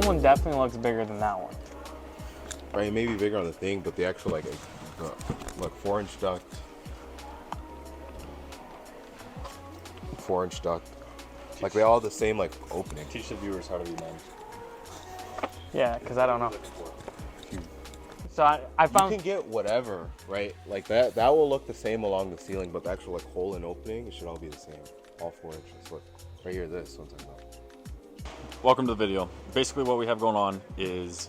That one definitely looks bigger than that one. Right, it may be bigger on the thing, but the actual like 4-inch duct. 4-inch duct. Like they all have the same like opening. Teach the viewers how to be men. Yeah, because I don't know. So I found... You can get whatever, right? Like that will look the same along the ceiling, but the actual like hole and opening, it should all be the same. All 4 inches. Look, right here, this one's like that. Welcome to the video. Basically what we have going on is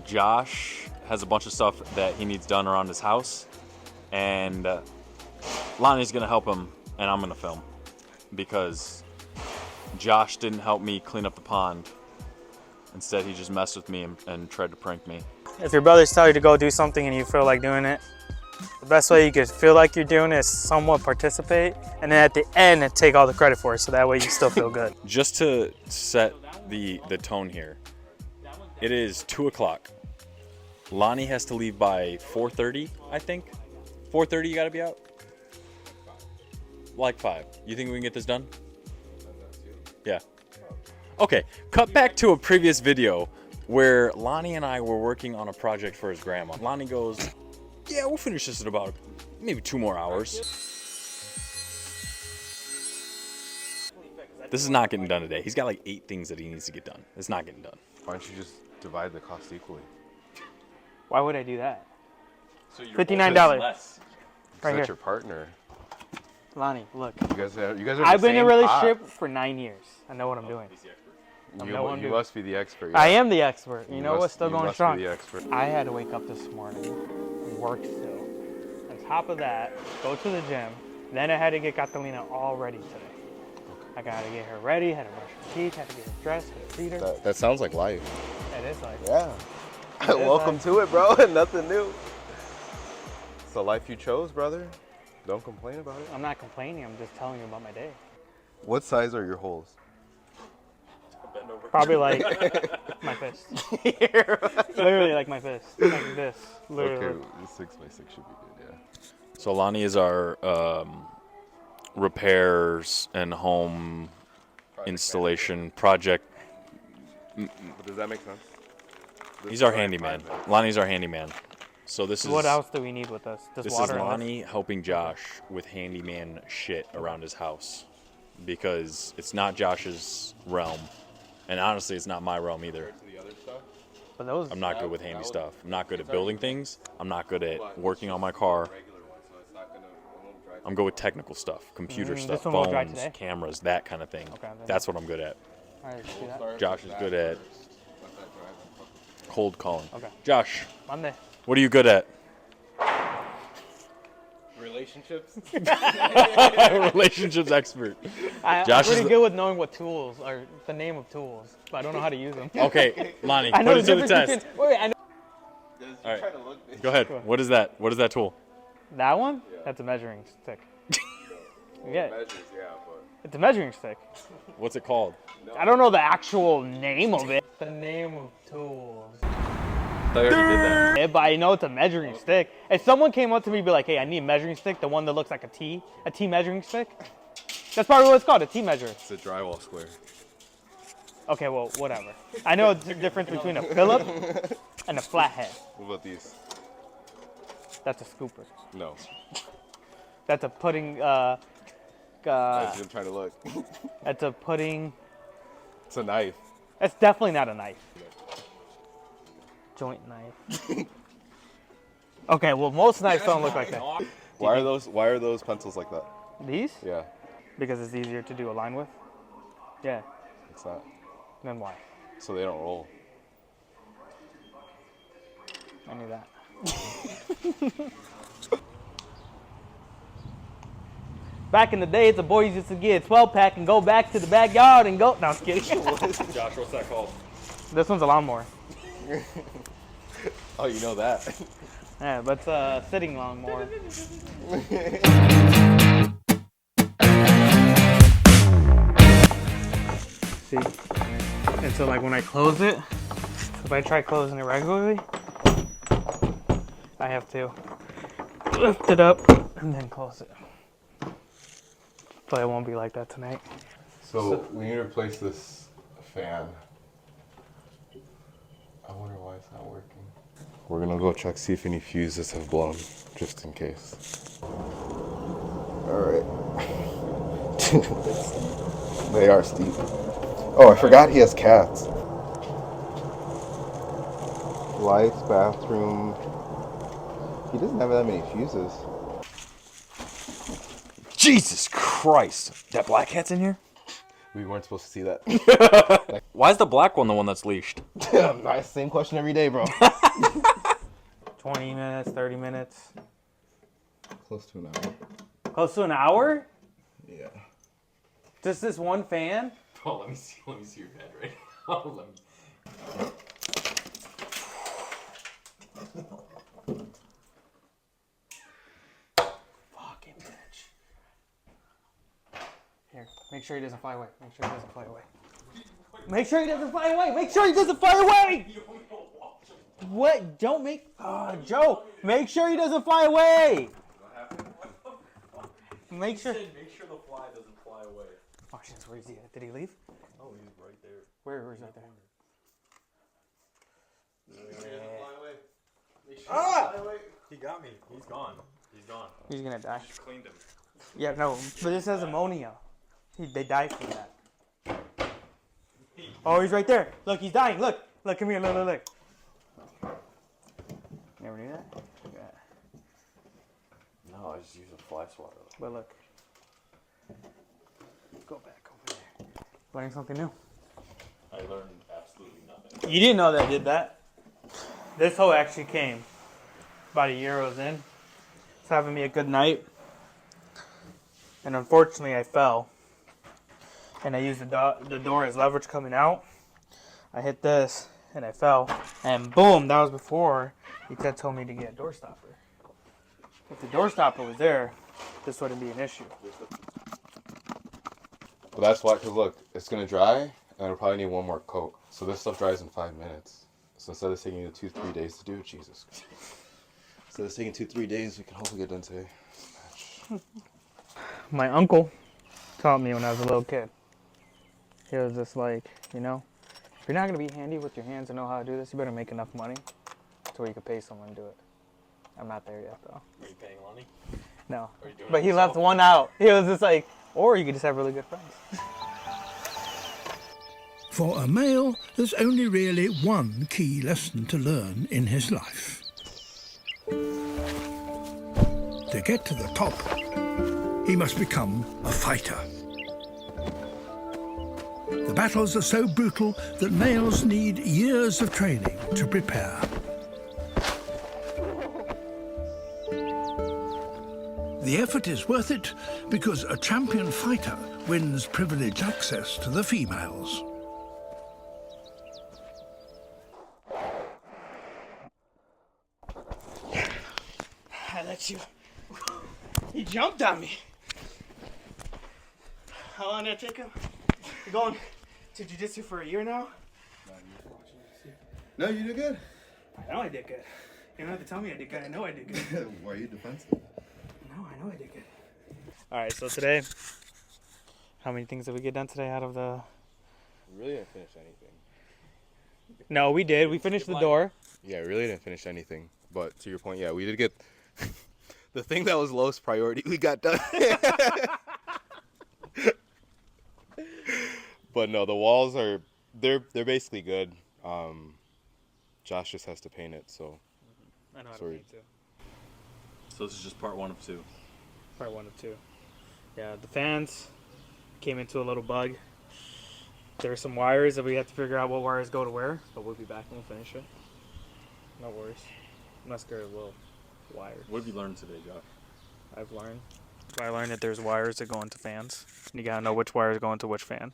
Josh has a bunch of stuff that he needs done around his house, and Lonnie's gonna help him, and I'm gonna film because Josh didn't help me clean up the pond. Instead, he just messed with me and tried to prank me. If your brothers tell you to go do something and you feel like doing it, the best way you could feel like you're doing it is somewhat participate, and then at the end, take all the credit for it, so that way you still feel good. Just to set the tone here, it is 2 o'clock. Lonnie has to leave by 4:30, I think. 4:30, you gotta be out? Like 5. You think we can get this done? Yeah. Okay, cut back to a previous video where Lonnie and I were working on a project for his grandma. Lonnie goes, yeah, we'll finish this in about maybe 2 more hours. This is not getting done today. He's got like 8 things that he needs to get done. It's not getting done. Why don't you just divide the cost equally? Why would I do that? So $59. That's Right here. your partner. Lonnie, look. You guys are I've been in a the same relationship pot. for 9 years. I know what I'm doing. You must be the expert. I Yeah. am the expert. You know what's still going strong? Be the expert. I had to wake up this morning and work still. On top of that, go to the gym. Then I had to get Catalina all ready today. I gotta get her ready, had to brush her teeth, had to get her dressed, had to feed her. That sounds like life. It is like Yeah. It is Welcome life. to it, bro. Nothing new. It's the life you chose, brother. Don't complain about it. I'm not complaining, I'm just telling you about my day. What size are your holes? Probably like my fist. Literally like my fist. Like this. Literally. Okay, 6x6 should be good, yeah. So Lonnie is our repairs and home installation project. But does that make sense? He's our handyman. Lonnie's our handyman. So this is What else do we need with us? Just this water is and Lonnie helping Josh with handyman shit around his house because it's not Josh's realm, and honestly, it's not my realm either. But those, I'm not good with handy stuff. I'm not good at building things. I'm not good at working on my car. I'm good with technical stuff, computer stuff, this one will dry phones, today? cameras, that kind of thing. Okay, then. That's what I'm good at. Alright, see that? Josh is good at cold calling. Okay. Josh, Monday. what are you good at? Relationships? Relationships expert. I'm Josh pretty is good with knowing what tools or the name of tools, but I don't know how to use them. Okay, Lonnie, I know put it to the difference test. between- wait, I know. All right, go ahead. What is that? What is that tool? That one? That's a measuring stick. Yeah, Measures, yeah, but... it's a measuring stick. What's it called? I don't know the actual name of it. The name of tools. I thought you already did that. Yeah, but I know it's a measuring stick. If someone came up to me and be like, hey, I need a measuring stick, the one that looks like a T measuring stick, that's probably what it's called, a T measure. It's a drywall square. Okay, well, whatever. I know the difference between a Phillip and a flathead. What about these? That's a scooper. No. That's a pudding, I'm trying to look. that's a pudding. It's a knife. That's definitely not a knife. Joint knife. Okay, well, most knives don't look like that. Why are those pencils like that? These? Yeah, Because it's easier to do a line with? Yeah. it's not. Then why? So they don't roll. I knew that. Back in the days, the boys used to get a 12-pack and go back to the backyard and go. No, I'm kidding. Josh, what's that called? This one's a lawnmower. Oh, you know that. Yeah, but it's a sitting lawnmower. See? And so, like, when I close it, if I try closing it regularly, I have to lift it up and then close it. But it won't be like that tonight. So we need to replace this fan. It's not working. We're gonna go check, see if any fuses have blown, just in case. Alright. They are steep. Oh, I forgot he has cats. Lights, bathroom. He doesn't have that many fuses. Jesus Christ! That black cat's in here? We weren't supposed to see that. Why is the black one the one that's leashed? Nice, same question every day, bro. 20 minutes, 30 minutes. Close to an hour. Close to an hour? Yeah. Just this one fan? Oh, let me see your head right now. Fucking bitch. Here, make sure he doesn't fly away. Make sure he doesn't fly away. Make sure he doesn't fly away. Make sure he doesn't fly away. What? Don't make. Joe, make sure he doesn't fly away. Make sure. Make sure the fly doesn't fly away. Oh shit, where is he at? Did he leave? Oh, he's right there. Where is right there? He got me. He's gone. He's gone. He's gonna die. Just cleaned him. Yeah, no, but this has ammonia. They die from that. Oh, he's right there. Look, he's dying. Look, come here. Look. Never knew that? Yeah. No, I just used a fly swatter. But look. Go back over there. Learning something new. I learned absolutely nothing. You didn't know that I did that. This hoe actually came about a year I was in. It's having me a good night. And unfortunately I fell. And I used the door as leverage coming out. I hit this and I fell. And boom, that was before he told me to get a door stopper. If the door stopper was there, this wouldn't be an issue. But that's why, because look, it's going to dry, and it'll probably need one more coat. So this stuff dries in 5 minutes. So instead of taking you 2-3 days to do, Jesus. Instead of taking 2-3 days, we can hopefully get done today. My uncle taught me when I was a little kid. He was just like, if you're not going to be handy with your hands and know how to do this, you better make enough money to where you can pay someone to do it. I'm not there yet, though. Are you paying Lonnie? No. Are you doing But it he yourself? left one out. He was just like, or you could just have really good friends. For a male, there's only really one key lesson to learn in his life. To get to the top, he must become a fighter. The battles are so brutal that males need years of training to prepare. The effort is worth it because a champion fighter wins privileged access to the females. I let you. He jumped on me. How long did it take him? You're going to jiu-jitsu for a year now? No, you did good. I know I did good. You don't have to tell me I did good. I know I did good. Why are you defensive? No, I know I did good. All right, so today, how many things did we get done today out of the... We really didn't finish anything. No, we did. We finished the door. Yeah, we really didn't finish anything. But to your point, yeah, we did get the thing that was lowest priority. We got done. But no, the walls they're basically good. Josh just has to paint it, so. I know how to Sorry. paint too. So this is just part 1 of 2. Part 1 of 2. Yeah, the fans came into a little bug. There were some wires that we had to figure out what wires go to where, but we'll be back and we'll finish it. No worries. I'm not scared of little wires. What have you learned today, Josh? I learned that there's wires that go into fans. And you gotta know which wires go into which fan.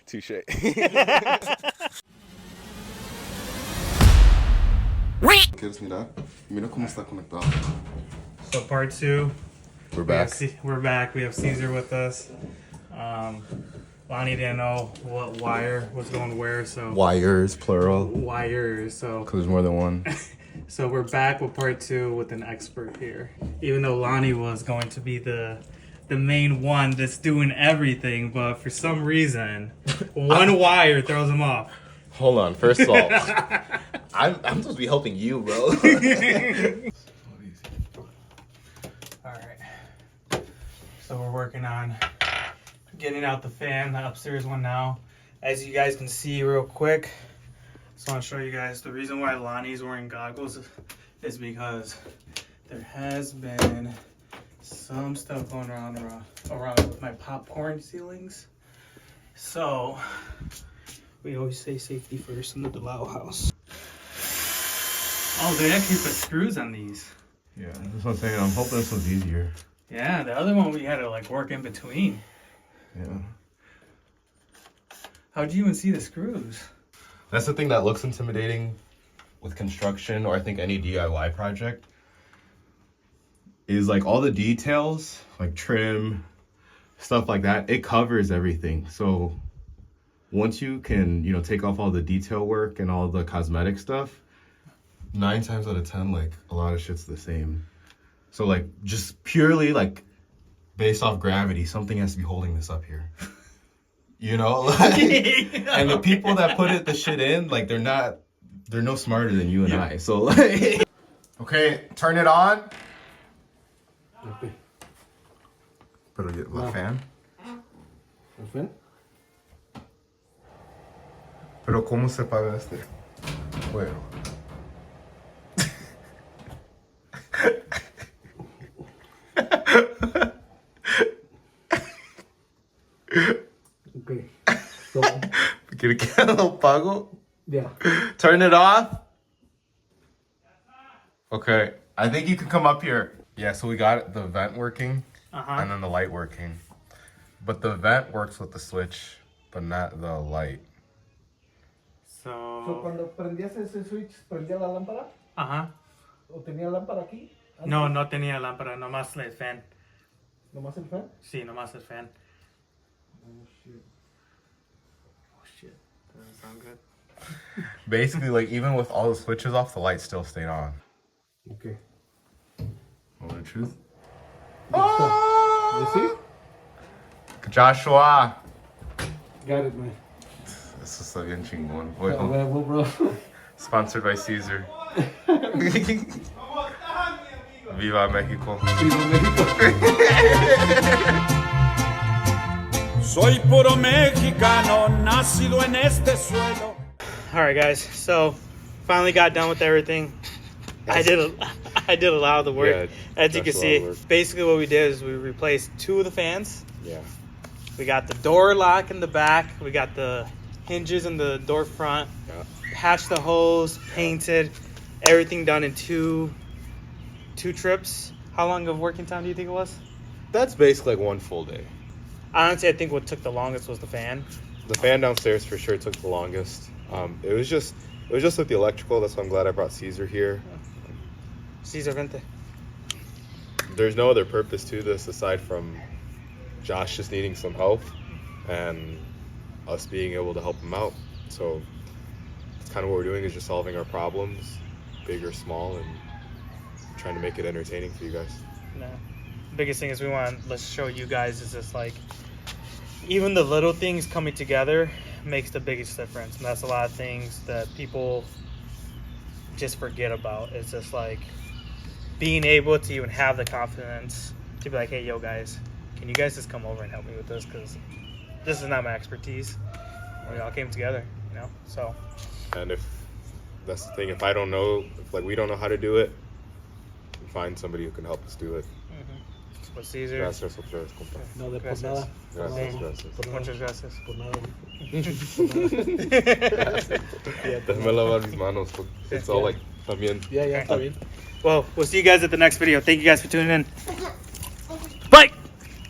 Touche. ¿Quieres mirar? Mira cómo está conectado. So part 2. We're back. We're back. We have Caesar with us. Lonnie didn't know what wire was going where, so Wires, plural. wires. So Because there's more than one. so we're back with part 2 with an expert here. Even though Lonnie was going to be the the main one that's doing everything, but for some reason, one wire throws him off. Hold on. First of all, I'm supposed to be helping you, bro. Alright. So we're working on getting out the fan, the upstairs one now. As you guys can see real quick, just want to show you guys the reason why Lonnie's wearing goggles is because there has been some stuff going around with my popcorn ceilings. So we always say safety first in the Delau house. Oh, they actually put screws on these. Yeah, that's what I'm saying. I'm hoping this one's easier. Yeah, the other one we had to like work in between. Yeah. How'd you even see the screws? That's the thing that looks intimidating with construction, or I think any DIY project, is like all the details, like trim, stuff like that, it covers everything. So once you can, you know, take off all the detail work and all the cosmetic stuff, 9 times out of 10, like a lot of shit's the same. So like just purely like based off gravity, something has to be holding this up here. You know, like, and the people that put the shit in, like they're no smarter than you and I. So like, okay, turn it on. Okay. Pero la fan. ¿El fan? Pero cómo se paga este? Bueno. Okay. So, ¿Quiere que lo pago? yeah. Turn it off. Okay, I think you can come up here. Yeah, so we got the vent working and then the light working. But the vent works with the switch, but not the light. So, So, cuando prendías ese switch, ¿prendía la lámpara? ¿O tenía lámpara aquí? No, no tenía lámpara, nomás el fan. ¿Nomás el fan? Sí, nomás el fan. Oh, shit. Oh shit, doesn't sound good. Basically, like even with all the switches off, the light still stayed on. Okay. Want the truth? You see? Joshua! Got it, man. Eso está bien chingón. A huevo, bro. Sponsored by Caesar. Viva Mexico. Viva México. Soy puro mexicano, nacido en este suelo. Alright guys, so finally got done with everything. I did a lot of the work. Yeah, as you can that's a lot see, of work. basically what we did is we replaced 2 of the fans. Yeah. We got the door lock in the back. We got the hinges in the door front. Yeah. Patched the hose, painted, everything done in two trips. How long of working time do you think it was? That's basically like one full day. Honestly, I think what took the longest was the fan. The fan downstairs for sure took the longest. It was just with the electrical. That's why I'm glad I brought Caesar here. Caesar Vente. There's no other purpose to this aside from Josh just needing some help and us being able to help him out. So it's kind of what we're doing is just solving our problems, big or small, and trying to make it entertaining for you guys. No. Biggest thing is let's show you guys is just like even the little things coming together makes the biggest difference. And that's a lot of things that people just forget about. It's just like being able to even have the confidence to be like, hey, yo guys, can you guys just come over and help me with this? Because this is not my expertise. We all came together, you know? So. And if that's the thing, if I don't know, if like we don't know how to do it, find somebody who can help us do it. With Caesar. Gracias otra vez, compa. No, de por Gracias. nada. Gracias, Sí. gracias. Por nada. Muchas gracias. Por nada. Déjame lavar mis manos. It's all like también. Ya, está bien. Well, we'll see you guys at the next video. Thank you guys for tuning in. Bye!